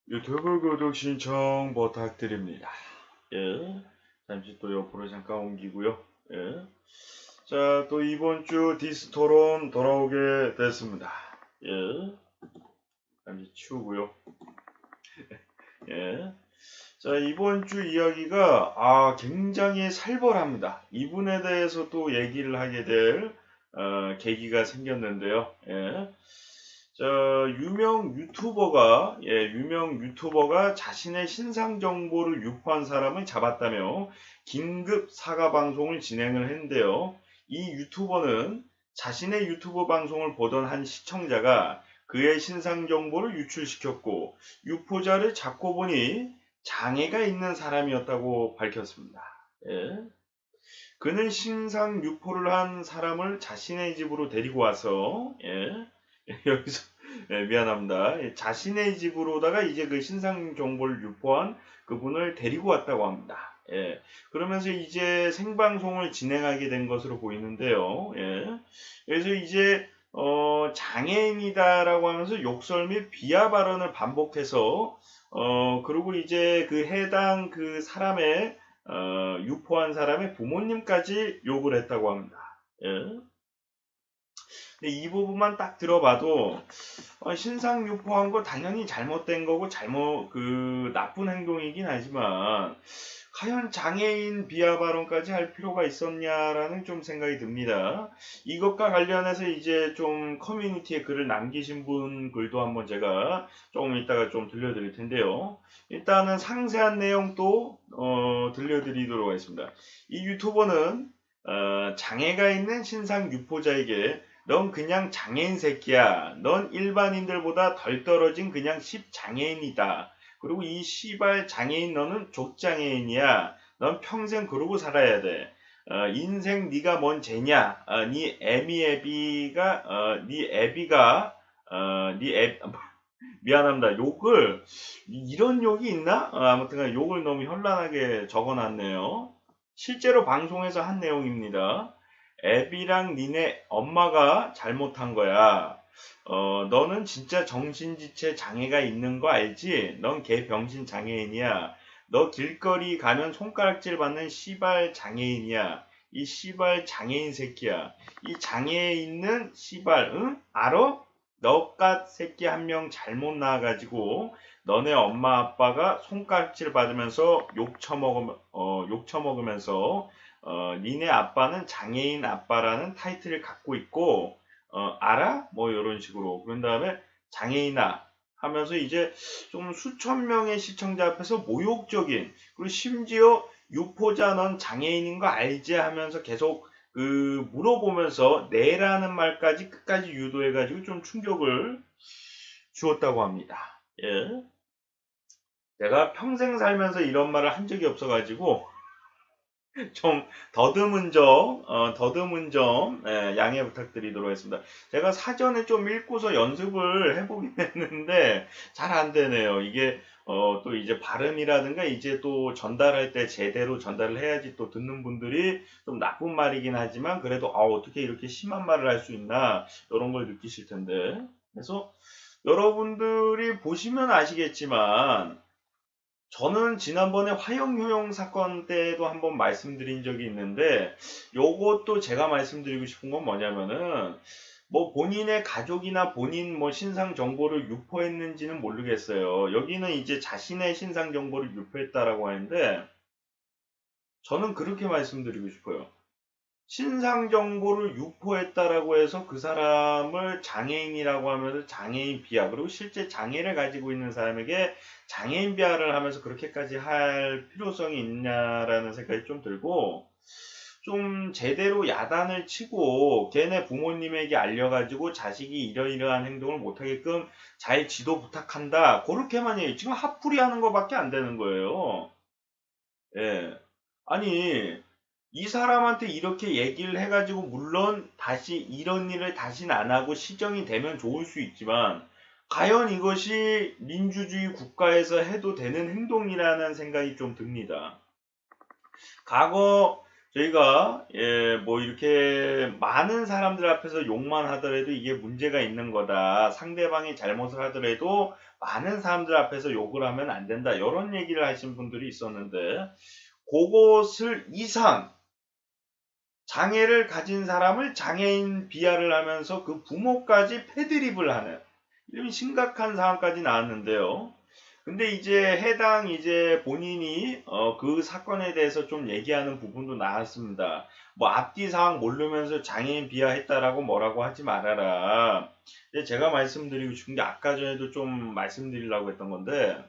유튜브 구독 신청 부탁드립니다. 예. 잠시 또 옆으로 잠깐 옮기고요. 예. 자, 또 이번 주 디스토론 돌아오게 됐습니다. 예. 잠시 치우고요. 예. 자, 이번 주 이야기가 굉장히 살벌합니다. 이분에 대해서 또 얘기를 하게 될 계기가 생겼는데요. 예. 자, 유명 유튜버가 자신의 신상 정보를 유포한 사람을 잡았다며 긴급 사과 방송을 진행을 했는데요. 이 유튜버는 자신의 유튜브 방송을 보던 한 시청자가 그의 신상 정보를 유출시켰고 유포자를 잡고 보니 장애가 있는 사람이었다고 밝혔습니다. 예. 그는 신상 유포를 한 사람을 자신의 집으로 데리고 와서 여기서 미안합니다. 자신의 집으로다가 이제 그 신상 정보를 유포한 그분을 데리고 왔다고 합니다. 예. 그러면서 이제 생방송을 진행하게 된 것으로 보이는데요. 예. 그래서 이제 장애인이다라고 하면서 욕설 및 비하 발언을 반복해서 그리고 이제 그 해당 그 사람의 유포한 사람의 부모님까지 욕을 했다고 합니다. 예. 근데 이 부분만 딱 들어봐도 신상 유포한 거 당연히 잘못된 거고 나쁜 행동이긴 하지만 과연 장애인 비하 발언까지 할 필요가 있었냐라는 좀 생각이 듭니다. 이것과 관련해서 이제 좀 커뮤니티에 글을 남기신 분 글도 한번 제가 조금 이따가 좀 들려드릴 텐데요. 일단은 상세한 내용도 들려드리도록 하겠습니다. 이 유튜버는 장애가 있는 신상 유포자에게 넌 그냥 장애인 새끼야. 넌 일반인들보다 덜 떨어진 그냥 10장애인이다. 그리고 이 씨발 장애인 너는 족장애인이야. 넌 평생 그러고 살아야 돼. 인생 네가 뭔 죄냐? 네 애비가 미안합니다. 욕을 이런 욕이 있나? 아무튼 욕을 너무 현란하게 적어놨네요. 실제로 방송에서 한 내용입니다. 애비랑 니네 엄마가 잘못한 거야. 너는 진짜 정신지체 장애가 있는 거 알지? 넌 개병신 장애인이야. 너 길거리 가면 손가락질 받는 씨발 장애인이야. 이 씨발 장애인 새끼야. 이 장애에 있는 씨발, 응? 알아? 너깟 새끼 한 명 잘못 나와가지고 너네 엄마 아빠가 손가락질 받으면서 욕 처먹으면서 니네 아빠는 장애인 아빠라는 타이틀을 갖고 있고 알아? 뭐 이런 식으로 그런 다음에 장애인아 하면서 이제 좀 수천 명의 시청자 앞에서 모욕적인 그리고 심지어 유포자 넌 장애인인 거 알지? 하면서 계속 그 물어보면서 네라는 말까지 끝까지 유도해가지고 좀 충격을 주었다고 합니다. 예. 내가 평생 살면서 이런 말을 한 적이 없어가지고 좀 더듬은 점 양해 부탁드리도록 하겠습니다. 제가 사전에 좀 읽고서 연습을 해보긴 했는데 잘 안 되네요. 이게 또 이제 발음이라든가 이제 또 전달할 때 제대로 전달을 해야지 또 듣는 분들이 좀 나쁜 말이긴 하지만 그래도 어떻게 이렇게 심한 말을 할 수 있나 이런 걸 느끼실 텐데 그래서 여러분들이 보시면 아시겠지만 저는 지난번에 화형효용 사건 때도 한번 말씀드린 적이 있는데 요것도 제가 말씀드리고 싶은 건 뭐냐면은 뭐 본인의 가족이나 본인 뭐 신상 정보를 유포했는지는 모르겠어요. 여기는 이제 자신의 신상 정보를 유포했다라고 하는데 저는 그렇게 말씀드리고 싶어요. 신상 정보를 유포했다라고 해서 그 사람을 장애인이라고 하면서 장애인 비하 그리고 실제 장애를 가지고 있는 사람에게 장애인 비하를 하면서 그렇게까지 할 필요성이 있냐라는 생각이 좀 들고 좀 제대로 야단을 치고 걔네 부모님에게 알려가지고 자식이 이러이러한 행동을 못하게끔 잘 지도 부탁한다 그렇게만 해요. 지금 핫풀이 하는 것밖에 안 되는 거예요. 예. 아니 이 사람한테 이렇게 얘기를 해가지고 물론 다시 이런 일을 다시는 안 하고 시정이 되면 좋을 수 있지만 과연 이것이 민주주의 국가에서 해도 되는 행동이라는 생각이 좀 듭니다. 과거 저희가 뭐 이렇게 많은 사람들 앞에서 욕만 하더라도 이게 문제가 있는 거다. 상대방이 잘못을 하더라도 많은 사람들 앞에서 욕을 하면 안 된다. 이런 얘기를 하신 분들이 있었는데 그것을 이상 장애를 가진 사람을 장애인 비하를 하면서 그 부모까지 패드립을 하는 이런 심각한 상황까지 나왔는데요. 근데 이제 해당 이제 본인이 그 사건에 대해서 좀 얘기하는 부분도 나왔습니다. 뭐 앞뒤 상황 모르면서 장애인 비하했다라고 뭐라고 하지 말아라. 근데 제가 말씀드리고 싶은 게 아까 전에도 좀 말씀드리려고 했던 건데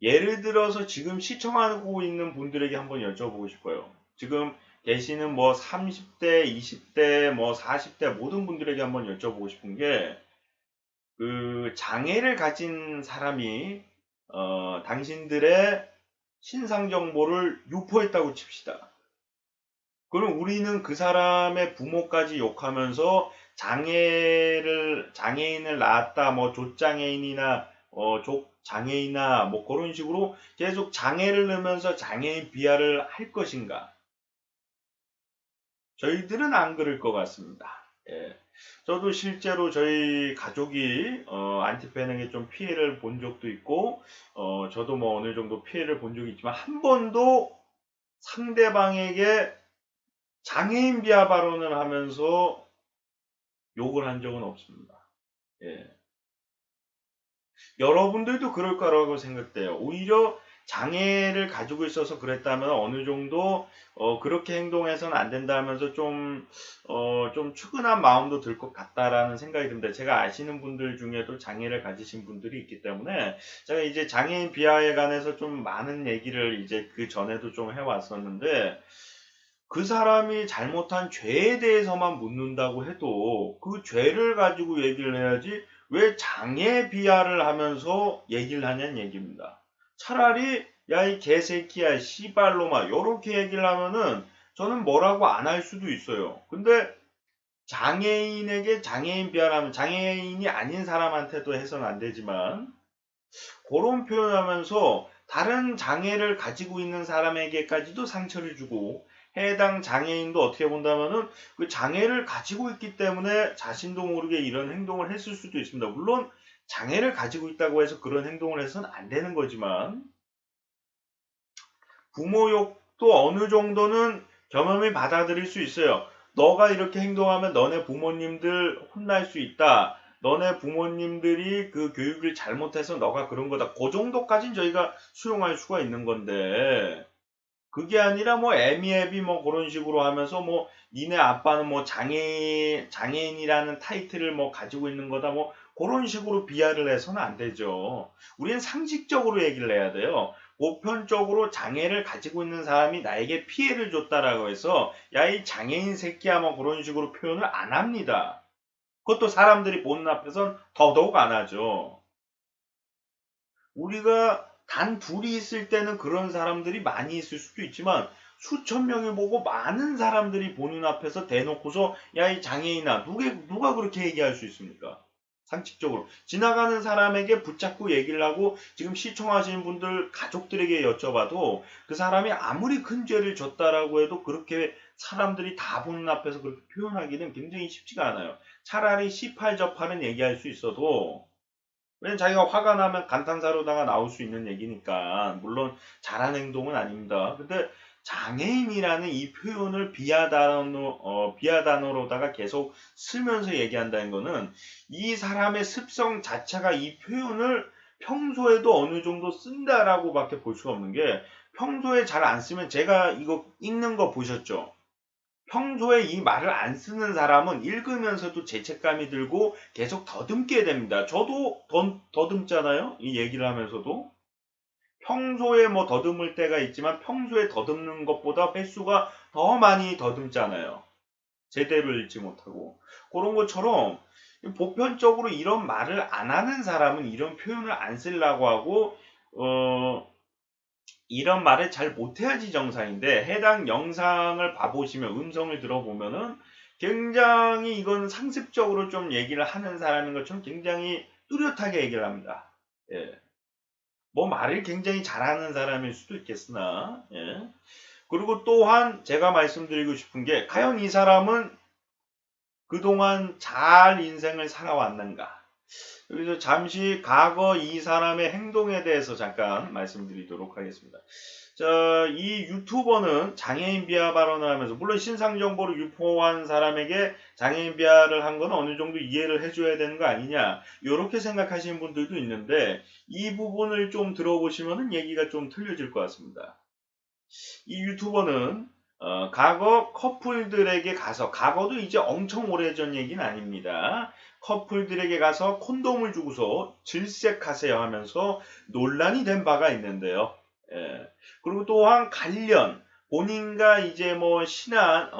예를 들어서 지금 시청하고 있는 분들에게 한번 여쭤보고 싶어요. 지금 계시는 뭐 30대, 20대, 뭐 40대 모든 분들에게 한번 여쭤보고 싶은 게 그 장애를 가진 사람이 당신들의 신상 정보를 유포했다고 칩시다. 그럼 우리는 그 사람의 부모까지 욕하면서 장애인을 낳았다, 뭐 조장애인이나 족장애인이나 뭐 그런 식으로 계속 장애를 넣으면서 장애인 비하를 할 것인가? 저희들은 안 그럴 것 같습니다. 예. 저도 실제로 저희 가족이 안티팬에게 좀 피해를 본 적도 있고 저도 뭐 어느 정도 피해를 본 적이 있지만 한 번도 상대방에게 장애인 비하 발언을 하면서 욕을 한 적은 없습니다. 예. 여러분들도 그럴 거라고 생각돼요. 오히려 장애를 가지고 있어서 그랬다면 어느 정도 그렇게 행동해서는 안 된다 하면서 좀 측은한 마음도 들 것 같다라는 생각이 듭니다. 제가 아시는 분들 중에도 장애를 가지신 분들이 있기 때문에 제가 이제 장애인 비하에 관해서 좀 많은 얘기를 이제 그 전에도 좀 해왔었는데 그 사람이 잘못한 죄에 대해서만 묻는다고 해도 그 죄를 가지고 얘기를 해야지 왜 장애 비하를 하면서 얘기를 하냐는 얘기입니다. 차라리 야 이 개새끼야 씨발로마 요렇게 얘기를 하면은 저는 뭐라고 안 할 수도 있어요. 근데 장애인에게 장애인 비하를 하면 장애인이 아닌 사람한테도 해서는 안 되지만 그런 표현하면서 다른 장애를 가지고 있는 사람에게까지도 상처를 주고 해당 장애인도 어떻게 본다면은 그 장애를 가지고 있기 때문에 자신도 모르게 이런 행동을 했을 수도 있습니다. 물론 장애를 가지고 있다고 해서 그런 행동을 해서는 안 되는 거지만 부모욕도 어느 정도는 겸허히 받아들일 수 있어요. 너가 이렇게 행동하면 너네 부모님들 혼날 수 있다. 너네 부모님들이 그 교육을 잘못해서 너가 그런 거다. 그 정도까지는 저희가 수용할 수가 있는 건데 그게 아니라 뭐 애미애비 뭐 그런 식으로 하면서 뭐 니네 아빠는 뭐 장애인이라는 타이틀을 뭐 가지고 있는 거다 뭐 그런 식으로 비하를 해서는 안 되죠. 우리는 상식적으로 얘기를 해야 돼요. 보편적으로 장애를 가지고 있는 사람이 나에게 피해를 줬다라고 해서 야 이 장애인 새끼야 뭐 그런 식으로 표현을 안 합니다. 그것도 사람들이 보는 앞에선 더더욱 안 하죠. 우리가 단 둘이 있을 때는 그런 사람들이 많이 있을 수도 있지만 수천 명이 보고 많은 사람들이 보는 앞에서 대놓고서 야 이 장애인아 누가 그렇게 얘기할 수 있습니까? 상식적으로 지나가는 사람에게 붙잡고 얘기를 하고 지금 시청하시는 분들 가족들에게 여쭤봐도 그 사람이 아무리 큰 죄를 졌다라고 해도 그렇게 사람들이 다 보는 앞에서 그렇게 표현하기는 굉장히 쉽지가 않아요. 차라리 시팔저팔은 얘기할 수 있어도 왜냐면 자기가 화가 나면 감탄사로다가 나올 수 있는 얘기니까 물론 잘한 행동은 아닙니다. 근데 장애인이라는 이 표현을 비하단어로다가 계속 쓰면서 얘기한다는 거는 이 사람의 습성 자체가 이 표현을 평소에도 어느 정도 쓴다라고 밖에 볼 수가 없는 게 평소에 잘 안 쓰면 제가 이거 읽는 거 보셨죠? 평소에 이 말을 안 쓰는 사람은 읽으면서도 죄책감이 들고 계속 더듬게 됩니다. 저도 더듬잖아요. 이 얘기를 하면서도. 평소에 뭐 더듬을 때가 있지만 평소에 더듬는 것보다 횟수가 더 많이 더듬잖아요. 제대로 읽지 못하고. 그런 것처럼 보편적으로 이런 말을 안 하는 사람은 이런 표현을 안 쓰려고 하고 이런 말을 잘 못해야지 정상인데 해당 영상을 봐보시면 음성을 들어보면은 굉장히 이건 상습적으로 좀 얘기를 하는 사람인 것처럼 굉장히 뚜렷하게 얘기를 합니다. 예. 뭐 말을 굉장히 잘하는 사람일 수도 있겠으나 예. 그리고 또한 제가 말씀드리고 싶은 게 과연 이 사람은 그동안 잘 인생을 살아왔는가? 여기서 잠시 과거 이 사람의 행동에 대해서 잠깐 말씀드리도록 하겠습니다. 자, 이 유튜버는 장애인 비하 발언을 하면서, 물론 신상 정보를 유포한 사람에게 장애인 비하를 한 건 어느 정도 이해를 해줘야 되는 거 아니냐, 이렇게 생각하시는 분들도 있는데, 이 부분을 좀 들어보시면 얘기가 좀 틀려질 것 같습니다. 이 유튜버는 과거 커플들에게 가서, 과거도 이제 엄청 오래전 얘기는 아닙니다. 커플들에게 가서 콘돔을 주고서 질색하세요 하면서 논란이 된 바가 있는데요. 예. 그리고 또한 관련, 본인과 이제 뭐 친한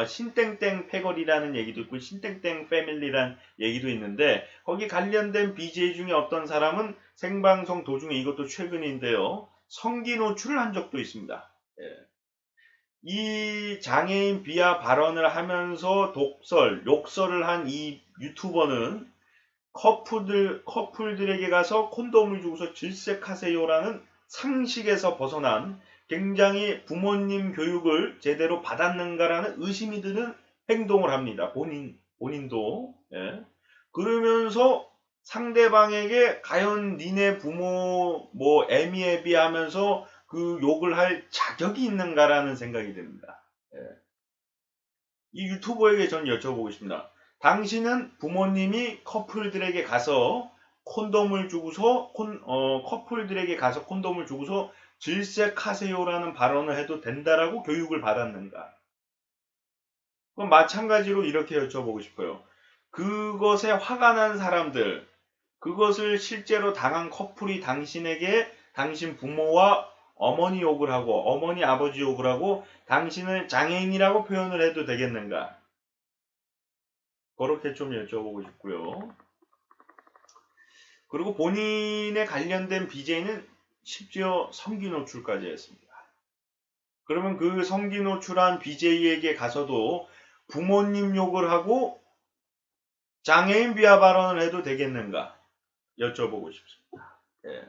신땡땡 패거리라는 얘기도 있고 신땡땡 패밀리라는 얘기도 있는데, 거기 관련된 BJ 중에 어떤 사람은 생방송 도중에, 이것도 최근인데요, 성기 노출을 한 적도 있습니다. 예. 이 장애인 비하 발언을 하면서 욕설을 한 이 유튜버는 커플들에게 가서 콘돔을 주고서 질색하세요라는 상식에서 벗어난, 굉장히 부모님 교육을 제대로 받았는가라는 의심이 드는 행동을 합니다. 본인도. 예. 그러면서 상대방에게 과연 니네 부모 뭐 애미애비 하면서 그 욕을 할 자격이 있는가라는 생각이 듭니다. 예. 이 유튜버에게 전 여쭤보고 싶습니다. 당신은 부모님이 커플들에게 가서 콘돔을 주고서 커플들에게 가서 콘돔을 주고서 질색하세요라는 발언을 해도 된다라고 교육을 받았는가? 그럼 마찬가지로 이렇게 여쭤보고 싶어요. 그것에 화가 난 사람들, 그것을 실제로 당한 커플이 당신에게 당신 부모와 어머니 욕을 하고 어머니 아버지 욕을 하고 당신을 장애인이라고 표현을 해도 되겠는가? 그렇게 좀 여쭤보고 싶고요. 그리고 본인에 관련된 BJ는 심지어 성기 노출까지 했습니다. 그러면 그 성기 노출한 BJ에게 가서도 부모님 욕을 하고 장애인 비하 발언을 해도 되겠는가? 여쭤보고 싶습니다. 예.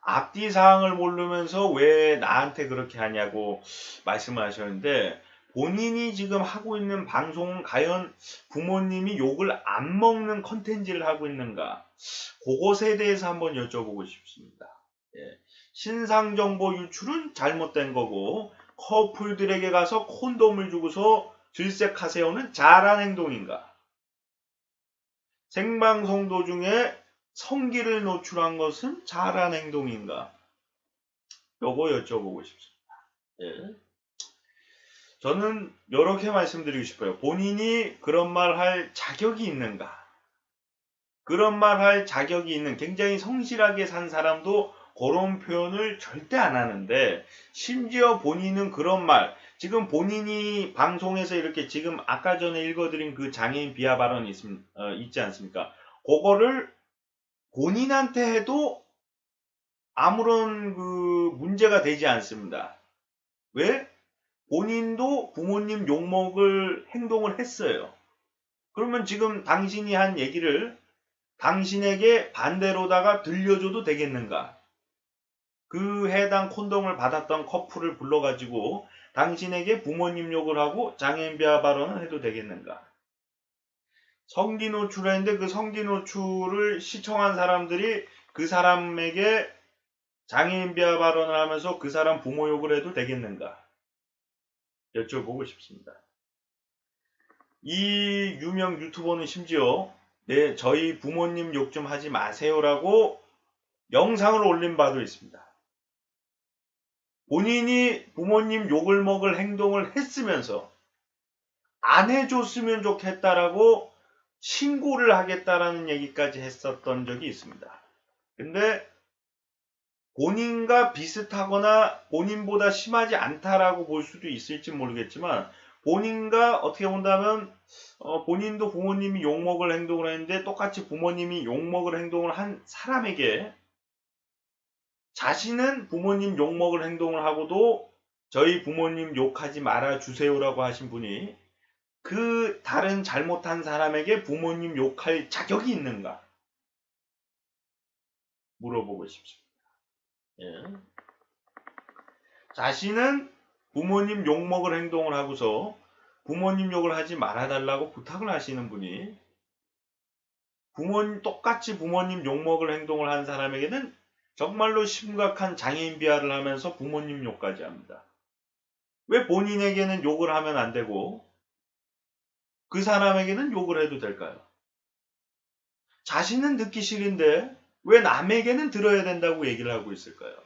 앞뒤 사항을 모르면서 왜 나한테 그렇게 하냐고 말씀하셨는데, 본인이 지금 하고 있는 방송은 과연 부모님이 욕을 안 먹는 컨텐츠를 하고 있는가? 그것에 대해서 한번 여쭤보고 싶습니다. 예. 신상정보 유출은 잘못된 거고, 커플들에게 가서 콘돔을 주고서 질색하세요는 잘한 행동인가? 생방송 도중에 성기를 노출한 것은 잘한 행동인가? 요거 여쭤보고 싶습니다. 예. 저는 이렇게 말씀드리고 싶어요. 본인이 그런 말 할 자격이 있는가? 그런 말 할 자격이 있는, 굉장히 성실하게 산 사람도 그런 표현을 절대 안 하는데, 심지어 본인은 그런 말, 지금 본인이 방송에서 이렇게 지금 아까 전에 읽어드린 그 장애인 비하 발언이 있지 않습니까? 그거를 본인한테 해도 아무런 그 문제가 되지 않습니다. 왜? 본인도 부모님 욕먹을 행동을 했어요. 그러면 지금 당신이 한 얘기를 당신에게 반대로다가 들려줘도 되겠는가? 그 해당 콘돔을 받았던 커플을 불러가지고 당신에게 부모님 욕을 하고 장애인 비하 발언을 해도 되겠는가? 성기 노출을 했는데 그 성기 노출을 시청한 사람들이 그 사람에게 장애인 비하 발언을 하면서 그 사람 부모 욕을 해도 되겠는가? 여쭤보고 싶습니다. 이 유명 유튜버는 심지어 저희 부모님 욕 좀 하지 마세요라고 영상을 올린 바도 있습니다. 본인이 부모님 욕을 먹을 행동을 했으면서 안 해줬으면 좋겠다라고 신고를 하겠다라는 얘기까지 했었던 적이 있습니다. 근데 본인과 비슷하거나 본인보다 심하지 않다라고 볼 수도 있을지 모르겠지만, 본인과 어떻게 본다면 본인도 부모님이 욕먹을 행동을 했는데 똑같이 부모님이 욕먹을 행동을 한 사람에게 자신은 부모님 욕먹을 행동을 하고도 저희 부모님 욕하지 말아주세요라고 하신 분이 그 다른 잘못한 사람에게 부모님 욕할 자격이 있는가 물어보고 싶습니다. 예. 자신은 부모님 욕먹을 행동을 하고서 부모님 욕을 하지 말아달라고 부탁을 하시는 분이 똑같이 부모님 욕먹을 행동을 한 사람에게는 정말로 심각한 장애인 비하를 하면서 부모님 욕까지 합니다. 왜 본인에게는 욕을 하면 안 되고 그 사람에게는 욕을 해도 될까요? 자신은 듣기 싫은데 왜 남에게는 들어야 된다고 얘기를 하고 있을까요?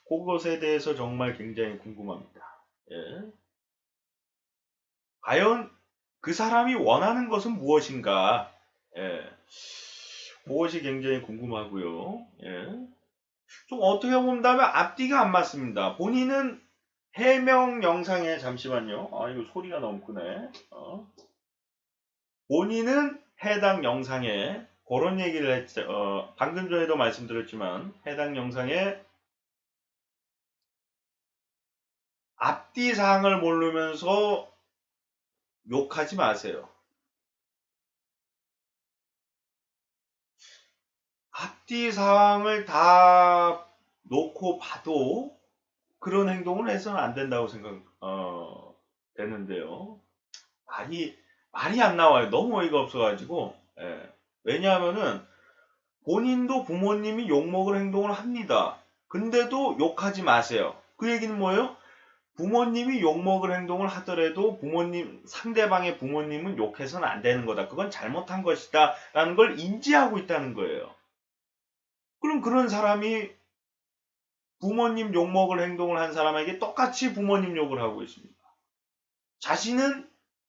그것에 대해서 정말 굉장히 궁금합니다. 예. 과연 그 사람이 원하는 것은 무엇인가? 예. 그것이 굉장히 궁금하고요. 예. 좀 어떻게 본다면 앞뒤가 안 맞습니다. 본인은 해명 영상에 잠시만요. 아 이거 소리가 너무 크네. 본인은 해당 영상에 그런 얘기를 했죠. 방금 전에도 말씀드렸지만 해당 영상에 앞뒤 사항을 모르면서 욕하지 마세요. 앞뒤 사항을 다 놓고 봐도 그런 행동을 해서는 안 된다고 되는데요. 말이 안 나와요. 너무 어이가 없어가지고. 예. 왜냐하면은 본인도 부모님이 욕먹을 행동을 합니다. 근데도 욕하지 마세요. 그 얘기는 뭐예요? 부모님이 욕먹을 행동을 하더라도 상대방의 부모님은 욕해서는 안 되는 거다. 그건 잘못한 것이다. 라는 걸 인지하고 있다는 거예요. 그럼 그런 사람이 부모님 욕먹을 행동을 한 사람에게 똑같이 부모님 욕을 하고 있습니다.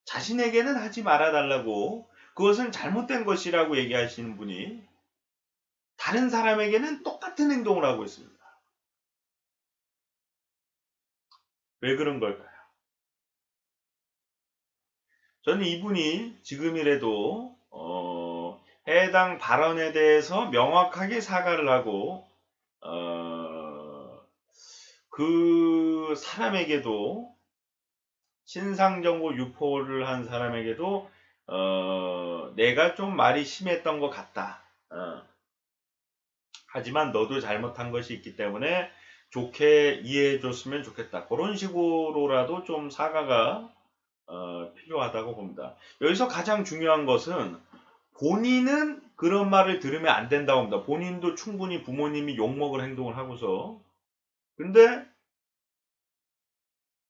자신에게는 하지 말아달라고 그것은 잘못된 것이라고 얘기하시는 분이 다른 사람에게는 똑같은 행동을 하고 있습니다. 왜 그런 걸까요? 저는 이분이 지금이라도 해당 발언에 대해서 명확하게 사과를 하고 그 사람에게도 신상정보 유포를 한 사람에게도 내가 좀 말이 심했던 것 같다. 하지만 너도 잘못한 것이 있기 때문에 좋게 이해해 줬으면 좋겠다. 그런 식으로라도 좀 사과가 필요하다고 봅니다. 여기서 가장 중요한 것은 본인은 그런 말을 들으면 안 된다고 합니다. 본인도 충분히 부모님이 욕먹을 행동을 하고서 근데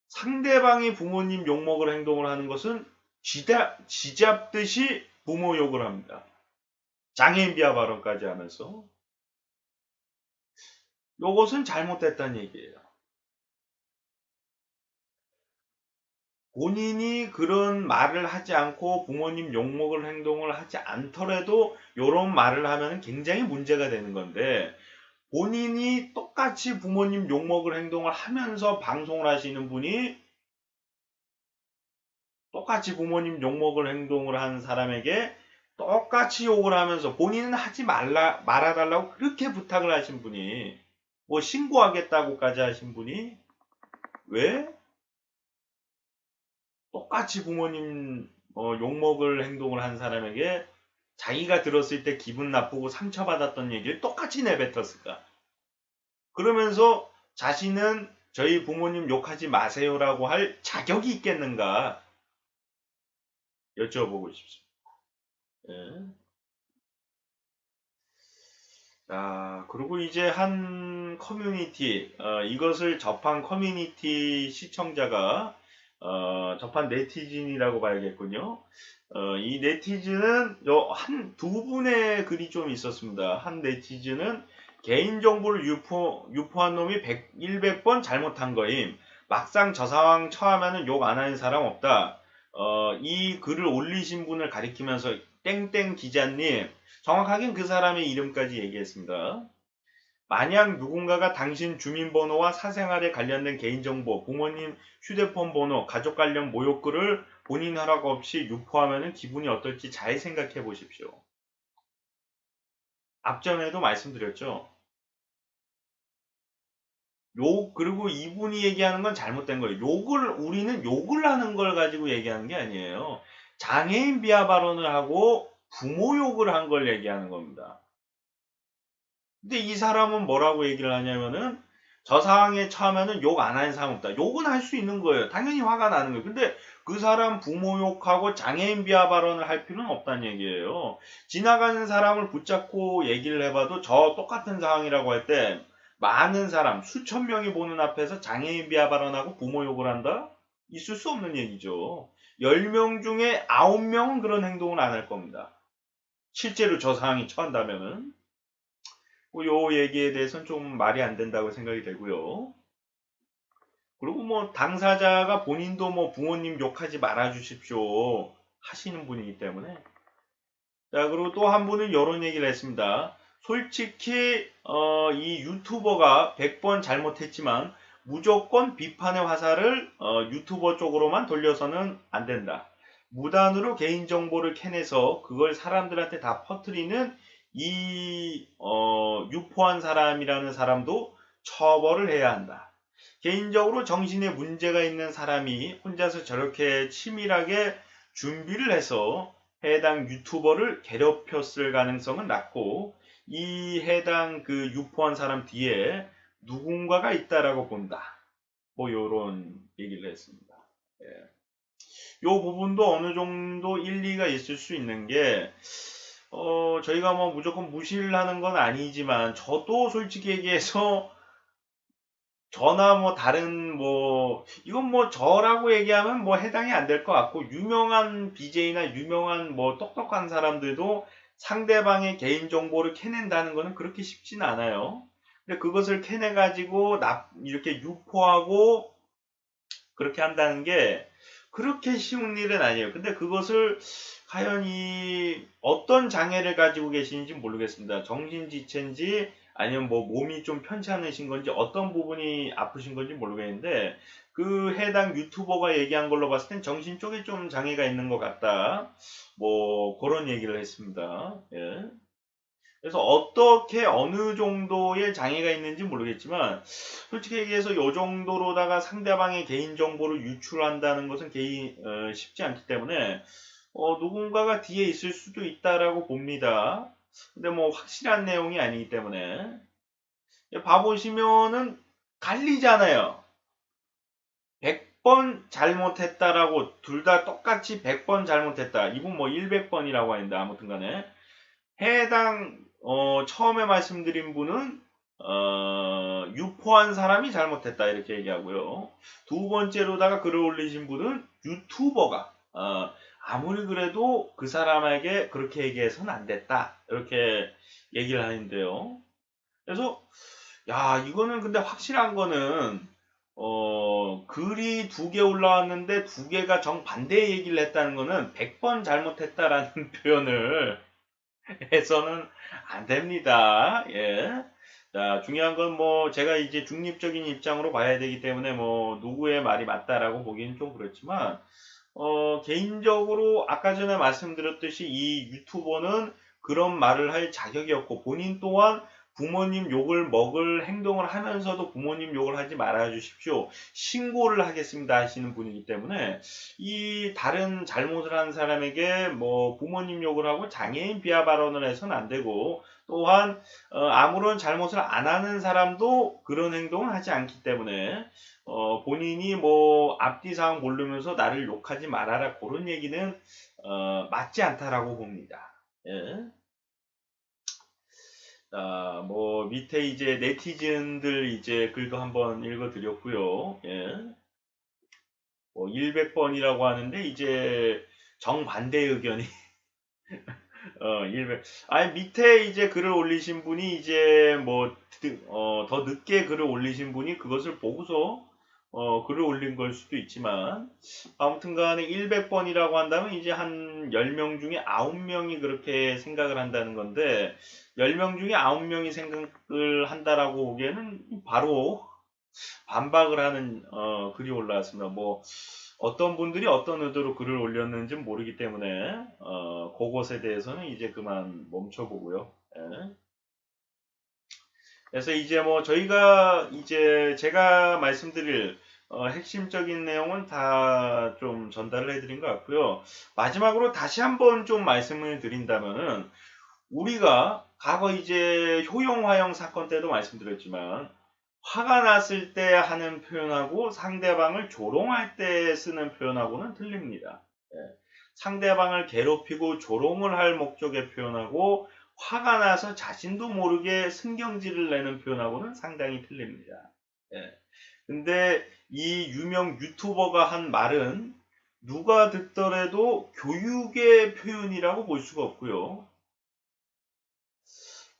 상대방이 부모님 욕먹을 행동을 하는 것은 쥐잡듯이 부모 욕을 합니다. 장애인 비하 발언까지 하면서 이것은 잘못됐다는 얘기예요. 본인이 그런 말을 하지 않고 부모님 욕먹을 행동을 하지 않더라도 이런 말을 하면 굉장히 문제가 되는 건데 본인이 똑같이 부모님 욕먹을 행동을 하면서 방송을 하시는 분이 똑같이 부모님 욕먹을 행동을 한 사람에게 똑같이 욕을 하면서 본인은 하지 말아달라고 그렇게 부탁을 하신 분이 뭐 신고하겠다고까지 하신 분이 왜 똑같이 부모님 욕먹을 행동을 한 사람에게 자기가 들었을 때 기분 나쁘고 상처받았던 얘기를 똑같이 내뱉었을까? 그러면서 자신은 저희 부모님 욕하지 마세요라고 할 자격이 있겠는가 여쭤보고 싶습니다. 예. 자, 그리고 이제 한 커뮤니티, 이것을 접한 커뮤니티 시청자가, 접한 네티즌이라고 봐야겠군요. 이 네티즌은 두 분의 글이 좀 있었습니다. 한 네티즌은 개인정보를 유포한 놈이 100번 잘못한 거임. 막상 저 상황 처하면은 욕 안 하는 사람 없다. 이 글을 올리신 분을 가리키면서 땡땡 기자님, 정확하긴 그 사람의 이름까지 얘기했습니다. 만약 누군가가 당신 주민번호와 사생활에 관련된 개인정보, 부모님 휴대폰 번호, 가족 관련 모욕글을 본인 허락 없이 유포하면 기분이 어떨지 잘 생각해 보십시오. 앞전에도 말씀드렸죠. 그리고 이분이 얘기하는 건 잘못된 거예요. 우리는 욕을 하는 걸 가지고 얘기하는 게 아니에요. 장애인 비하 발언을 하고 부모 욕을 한 걸 얘기하는 겁니다. 근데 이 사람은 뭐라고 얘기를 하냐면은 저 상황에 처하면은 욕 안 하는 사람 없다. 욕은 할 수 있는 거예요. 당연히 화가 나는 거예요. 근데 그 사람 부모 욕하고 장애인 비하 발언을 할 필요는 없다는 얘기예요. 지나가는 사람을 붙잡고 얘기를 해봐도 저 똑같은 상황이라고 할 때 많은 사람, 수천 명이 보는 앞에서 장애인 비하 발언하고 부모 욕을 한다? 있을 수 없는 얘기죠. 10명 중에 9명은 그런 행동을 안 할 겁니다. 실제로 저 상황이 처한다면은. 요 얘기에 대해서는 좀 말이 안 된다고 생각이 되고요. 그리고 뭐 당사자가 본인도 뭐 부모님 욕하지 말아 주십시오 하시는 분이기 때문에. 자, 그리고 또 한 분은 이런 얘기를 했습니다. 솔직히 이 유튜버가 100번 잘못했지만 무조건 비판의 화살을 유튜버 쪽으로만 돌려서는 안 된다. 무단으로 개인정보를 캐내서 그걸 사람들한테 다 퍼뜨리는 이 유포한 사람이라는 사람도 처벌을 해야 한다. 개인적으로 정신에 문제가 있는 사람이 혼자서 저렇게 치밀하게 준비를 해서 해당 유튜버를 괴롭혔을 가능성은 낮고 이 해당 그 유포한 사람 뒤에 누군가가 있다라고 본다. 뭐 요런 얘기를 했습니다. 예. 요 부분도 어느 정도 일리가 있을 수 있는 게 저희가 뭐 무조건 무시를 하는 건 아니지만 저도 솔직히 얘기해서 저나 뭐 다른 뭐 이건 뭐 저라고 얘기하면 뭐 해당이 안 될 것 같고 유명한 BJ나 유명한 뭐 똑똑한 사람들도 상대방의 개인 정보를 캐낸다는 거는 그렇게 쉽진 않아요. 근데 그것을 캐내 가지고 이렇게 유포하고 그렇게 한다는 게 그렇게 쉬운 일은 아니에요. 근데 그것을 과연 이 어떤 장애를 가지고 계시는지 모르겠습니다. 정신지체인지 아니면 뭐 몸이 좀 편찮으신 건지 어떤 부분이 아프신 건지 모르겠는데 그 해당 유튜버가 얘기한 걸로 봤을 땐 정신 쪽에 좀 장애가 있는 것 같다. 뭐 그런 얘기를 했습니다. 예. 그래서 어떻게 어느 정도의 장애가 있는지 모르겠지만 솔직히 얘기해서 이 정도로다가 상대방의 개인정보를 유출한다는 것은 쉽지 않기 때문에 누군가가 뒤에 있을 수도 있다라고 봅니다. 근데 뭐 확실한 내용이 아니기 때문에 봐보시면은 갈리잖아요. 100번 잘못했다라고 둘 다 똑같이 100번 잘못했다. 이분 뭐 100번이라고 하는데 아무튼 간에 해당 처음에 말씀드린 분은 유포한 사람이 잘못했다 이렇게 얘기하고요. 두 번째로다가 글을 올리신 분은 유튜버가 아무리 그래도 그 사람에게 그렇게 얘기해서는 안 됐다 이렇게 얘기를 하는데요. 그래서 야 이거는 근데 확실한 거는 글이 2개 올라왔는데 2개가 정반대의 얘기를 했다는 거는 100번 잘못했다라는 표현을 해서는 안 됩니다. 예. 자, 중요한 건 뭐 제가 이제 중립적인 입장으로 봐야 되기 때문에 뭐 누구의 말이 맞다라고 보기는 좀 그렇지만 개인적으로 아까 전에 말씀드렸듯이 이 유튜버는 그런 말을 할 자격이 없고 본인 또한 부모님 욕을 먹을 행동을 하면서도 부모님 욕을 하지 말아 주십시오. 신고를 하겠습니다 하시는 분이기 때문에 이 다른 잘못을 한 사람에게 뭐 부모님 욕을 하고 장애인 비하 발언을 해서는 안 되고 또한 아무런 잘못을 안 하는 사람도 그런 행동을 하지 않기 때문에 본인이 뭐 앞뒤 상황 모르면서 나를 욕하지 말아라 그런 얘기는 맞지 않다라고 봅니다. 예. 자, 뭐 밑에 이제 네티즌들 이제 글도 한번 읽어드렸고요. 예. 뭐 100번이라고 하는데 이제 정반대 의견이 100. 아니 밑에 이제 글을 올리신 분이 이제 뭐 더 늦게 글을 올리신 분이 그것을 보고서 글을 올린 걸 수도 있지만 아무튼 간에 100번이라고 한다면 이제 한 10명 중에 9명이 그렇게 생각을 한다는 건데 10명 중에 9명이 생각을 한다라고 보기에는 바로 반박을 하는 글이 올라왔습니다. 뭐 어떤 분들이 어떤 의도로 글을 올렸는지 모르기 때문에 그것에 대해서는 이제 그만 멈춰보고요. 예. 그래서 이제 뭐 저희가 이제 제가 말씀드릴 핵심적인 내용은 다 좀 전달을 해드린 것 같고요. 마지막으로 다시 한번 좀 말씀을 드린다면은 우리가 과거 이제 효용 화형 사건 때도 말씀드렸지만 화가 났을 때 하는 표현하고 상대방을 조롱할 때 쓰는 표현하고는 틀립니다. 예. 상대방을 괴롭히고 조롱을 할 목적의 표현하고 화가 나서 자신도 모르게 승경질을 내는 표현하고는 상당히 틀립니다. 예. 근데 이 유명 유튜버가 한 말은 누가 듣더라도 교육의 표현이라고 볼 수가 없고요.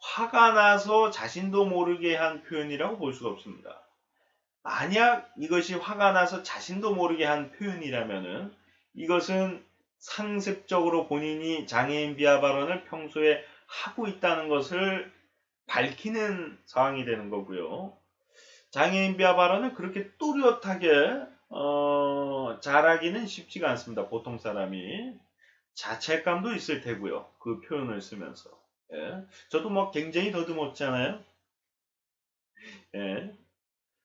화가 나서 자신도 모르게 한 표현이라고 볼 수가 없습니다. 만약 이것이 화가 나서 자신도 모르게 한 표현이라면은 이것은 상습적으로 본인이 장애인 비하 발언을 평소에 하고 있다는 것을 밝히는 상황이 되는 거고요. 장애인 비하 발언을 그렇게 뚜렷하게 잘하기는 쉽지가 않습니다. 보통 사람이. 자책감도 있을 테고요. 그 표현을 쓰면서. 예. 저도 뭐 굉장히 더듬었잖아요. 예.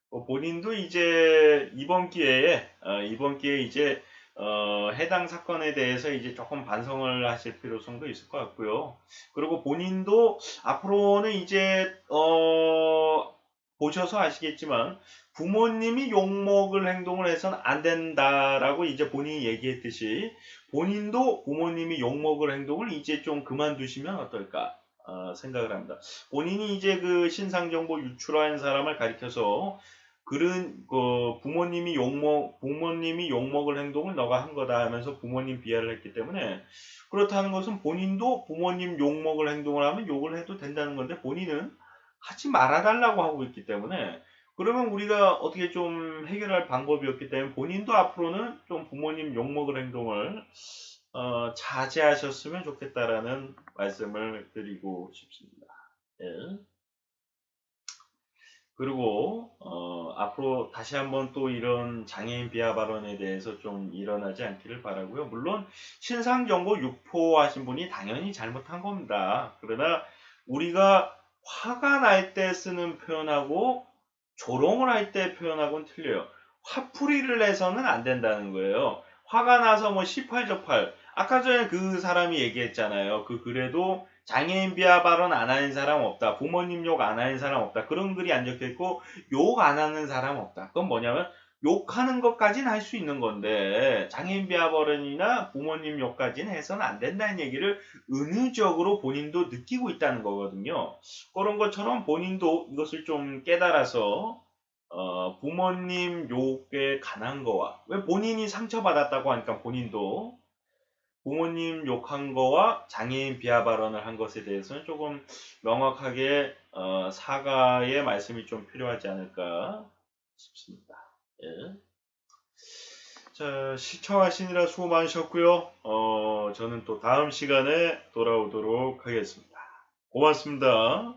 본인도 이제 이번 기회에 이제 해당 사건에 대해서 이제 조금 반성을 하실 필요성도 있을 것 같고요. 그리고 본인도 앞으로는 이제 보셔서 아시겠지만 부모님이 욕먹을 행동을 해서는 안 된다라고 이제 본인이 얘기했듯이 본인도 부모님이 욕먹을 행동을 이제 좀 그만두시면 어떨까 생각을 합니다. 본인이 이제 그 신상정보 유출한 사람을 가리켜서 그런 부모님이 욕먹을 행동을 너가 한 거다 하면서 부모님 비하를 했기 때문에 그렇다는 것은 본인도 부모님 욕먹을 행동을 하면 욕을 해도 된다는 건데 본인은 하지 말아달라고 하고 있기 때문에 그러면 우리가 어떻게 좀 해결할 방법이 없기 때문에 본인도 앞으로는 좀 부모님 욕먹을 행동을 자제하셨으면 좋겠다라는 말씀을 드리고 싶습니다. 예. 그리고 앞으로 다시 한번 또 이런 장애인 비하 발언에 대해서 좀 일어나지 않기를 바라고요. 물론 신상정보 유포하신 분이 당연히 잘못한 겁니다. 그러나 우리가 화가 날 때 쓰는 표현하고 조롱을 할 때 표현하고는 틀려요. 화풀이를 내서는 안 된다는 거예요. 화가 나서 뭐 18접할 아까 전에 그 사람이 얘기했잖아요. 그 글에도 장애인 비하 발언 안 하는 사람 없다. 부모님 욕 안 하는 사람 없다. 그런 글이 안 적혀 있고 욕 안 하는 사람 없다. 그건 뭐냐면 욕하는 것까지는 할 수 있는 건데 장애인 비하 발언이나 부모님 욕까지는 해서는 안 된다는 얘기를 은유적으로 본인도 느끼고 있다는 거거든요. 그런 것처럼 본인도 이것을 좀 깨달아서 부모님 욕에 관한 거와 왜 본인이 상처받았다고 하니까 본인도 부모님 욕한 거와 장애인 비하 발언을 한 것에 대해서는 조금 명확하게 사과의 말씀이 좀 필요하지 않을까 싶습니다. 예. 자, 시청하시느라 수고 많으셨고요. 저는 또 다음 시간에 돌아오도록 하겠습니다. 고맙습니다.